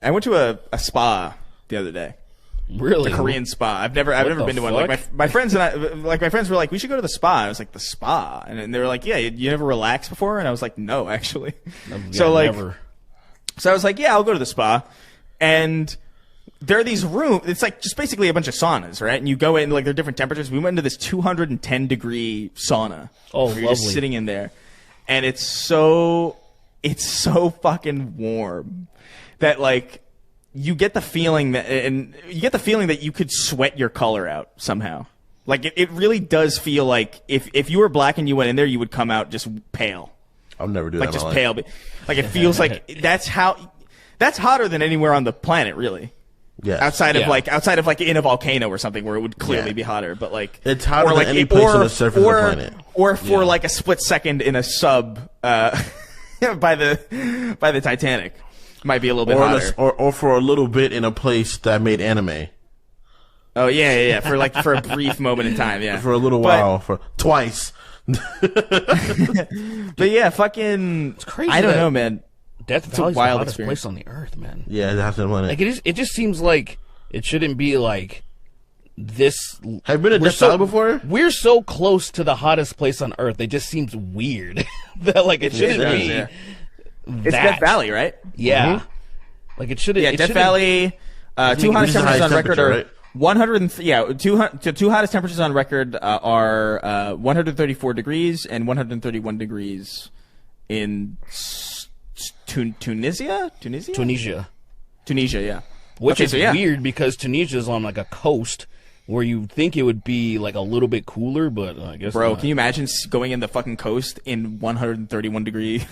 I went to a spa the other day. Really? A Korean spa. I've never been to one. Like my friends and I, like my friends were like, we should go to the spa. And I was like, the spa, and they were like, yeah, you never relaxed before? And I was like, no, actually. So like, never. So I was like, yeah, I'll go to the spa, and there are these rooms. It's like just basically a bunch of saunas, right? And you go in, like, they're different temperatures. We went into this 210-degree sauna. Oh, lovely. You're just sitting in there, and it's so fucking warm that like. You get the feeling that you could sweat your color out somehow. Like it really does feel like if you were black and you went in there, you would come out just pale. I'll never do that. Like just pale. Like it feels like that's hotter than anywhere on the planet, really. Yeah. Outside of like in a volcano or something where it would clearly be hotter, but like it's hotter than any place on the surface of the planet. Or for like a split second in a sub by the Titanic. Might be a little bit hotter. Or for a little bit in a place that made anime. Oh yeah. For a brief moment in time, yeah. For a little while, for twice. But yeah, fucking. It's crazy. I don't know, man. Death Valley's the hottest place on the earth, man. Yeah, that's the one. Like it just seems like it shouldn't be like this. Have you been to Death Valley before? We're so close to the hottest place on earth. It just seems weird that like it shouldn't be. Yeah. It's Death Valley, right? Yeah. Mm-hmm. Like it shouldn't. Yeah, Death Valley. Two hottest temperatures on record are 100. Yeah, two hottest temperatures on record are 134 degrees and 131 degrees in Tunisia. Tunisia, yeah. Which is weird because Tunisia is on like a coast where you think it would be like a little bit cooler, but I guess Bro, not. can you imagine going in the fucking coast in 131 degree?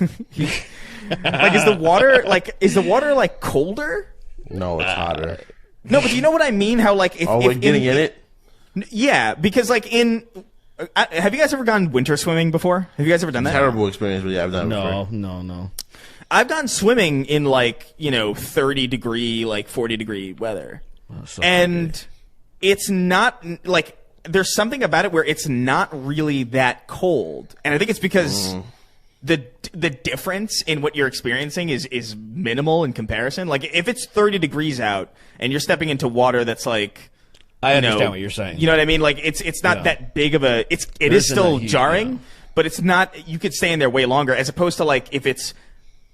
Like, is the water like colder? No, it's hotter. No, but do you know what I mean? How like if getting in it? Yeah, because like have you guys ever gone winter swimming before? Have you guys ever done that? Terrible experience, but yeah, I've done it before. No. I've gone swimming in like 30 degree, like 40 degree weather, and it's not like there's something about it where it's not really that cold, and I think it's because the difference in what you're experiencing is minimal in comparison. Like if it's 30 degrees out and you're stepping into water that's like, I understand what you're saying. You know what I mean? Like it's not that big of a it is still jarring, but it's not. You could stay in there way longer as opposed to like if it's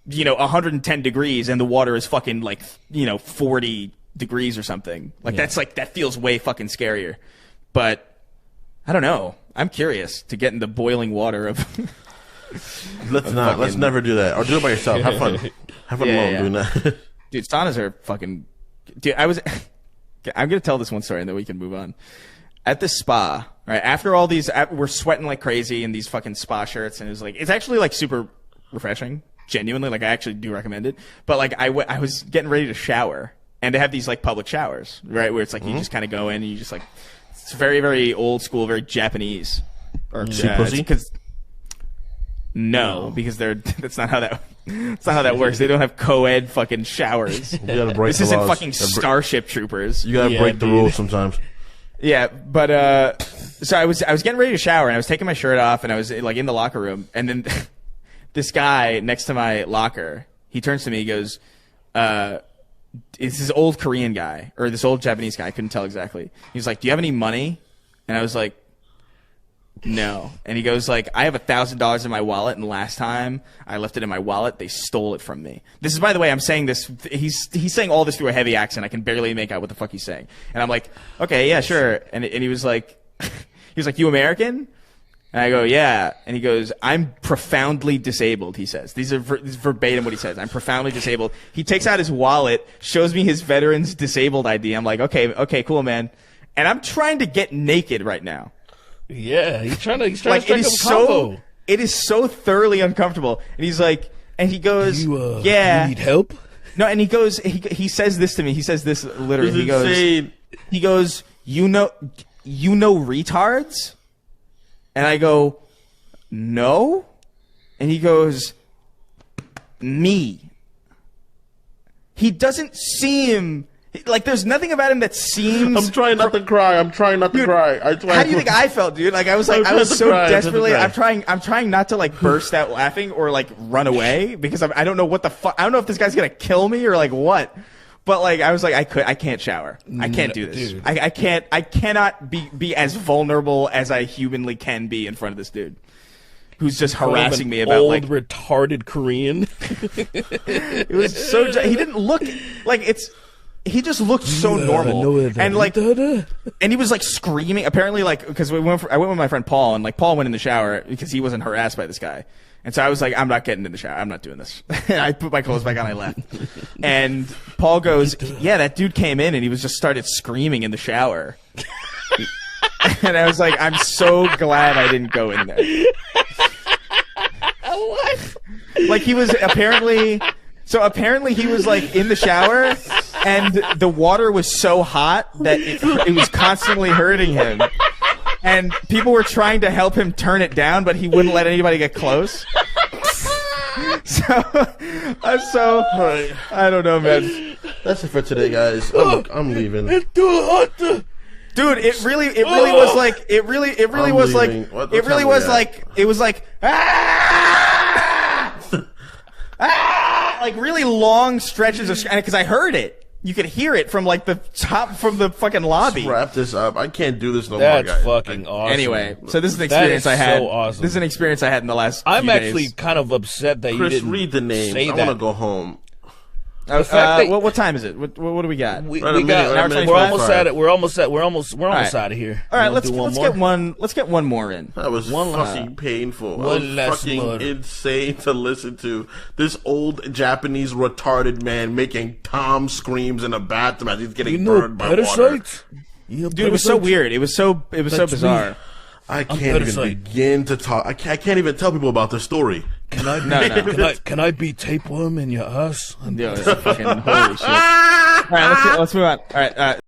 110 degrees and the water is fucking like 40 degrees or something. Like that's like that feels way fucking scarier. But I don't know. I'm curious to get in the boiling water of. Let's never do that. Or do it by yourself. Have fun. Have fun alone doing that. Dude, saunas are fucking. Dude, I'm gonna tell this one story and then we can move on. At the spa, right after all these, we're sweating like crazy in these fucking spa shirts, and it's actually like super refreshing. Genuinely, like I actually do recommend it. But like I was getting ready to shower, and they have these like public showers, right, where it's like you just kind of go in and you just like it's very very old school, very Japanese. Or because. No, because that's not how that works. They don't have co-ed fucking showers. This isn't fucking Starship Troopers. You gotta break the rules sometimes. Yeah, but so I was getting ready to shower and I was taking my shirt off and I was like in the locker room and then this guy next to my locker, he turns to me, he goes, it's this old Korean guy or this old Japanese guy, I couldn't tell exactly. He was like, "Do you have any money?" And I was like, "No." And he goes like, "I have $1,000 in my wallet, and last time I left it in my wallet, they stole it from me." This is, by the way, I'm saying this. He's saying all this through a heavy accent. I can barely make out what the fuck he's saying. And I'm like, "Okay, yeah, sure." And he was like, "You American?" And I go, "Yeah." And he goes, "I'm profoundly disabled." He says, this is verbatim what he says. "I'm profoundly disabled." He takes out his wallet, shows me his veteran's disabled ID. I'm like, "Okay, cool, man." And I'm trying to get naked right now. Yeah, he's trying to like strike up a combo. It is so thoroughly uncomfortable. And he's like, and he goes, "Yeah, you need help?" No, and he goes, he says this to me. He says this literally. He goes, you know retards? And I go, "No." And he goes, "Me." He doesn't seem. Like, there's nothing about him that seems... I'm trying not to cry. How do you think I felt, dude? Like, I was so desperately... I'm trying not to, like, burst out laughing or, like, run away because I don't know what the fuck... I don't know if this guy's gonna kill me or, like, what. But like, I was like, I can't shower. I can't do this. Dude. I cannot be as vulnerable as I humanly can be in front of this dude who's just harassing me about old like retarded Korean. It was so. He didn't look like it's. He just looked so normal, and like, and he was like screaming. Apparently, like, because I went with my friend Paul, and like Paul went in the shower because he wasn't harassed by this guy, and so I was like, I'm not getting in the shower. I'm not doing this. And I put my clothes back on. I left, and Paul goes, "Yeah, that dude came in and he was just started screaming in the shower." And I was like, I'm so glad I didn't go in there. What? Like he was apparently. So apparently he was like in the shower, and the water was so hot that it was constantly hurting him. And people were trying to help him turn it down, but he wouldn't let anybody get close. So I don't know, man. That's it for today, guys. I'm leaving. Dude, it really was like it really was leaving. like What it really time was we at? like it was like like really long stretches of because I heard it. You could hear it from like the top from the fucking lobby. Let's wrap this up. I can't do this no That's more, guys. fucking awesome. Anyway, so this is an That experience is I had. so awesome. This is an experience I had in the last. I'm few actually days. kind of upset that Chris, you didn't read the names. say I that. want to go home. fact that- what time is it? What do we got? We Right, a got. minute, hour We're 25? almost at it. We're almost right. out of here. All right, You wanna let's do one get more? one. Let's get one more in. That was One last- fucking painful. one That was last fucking more. insane to listen to. This old Japanese retarded man making Tom screams in a bathroom as he's getting burned by water. parasites. Dude, it was so weird. It was so bizarre. I can't even Parasite. begin to talk. I can't even tell people about this story. Can I? No. Can I be tapeworm in your ass? Yo, it's fucking holy shit. All right, let's move on. All right.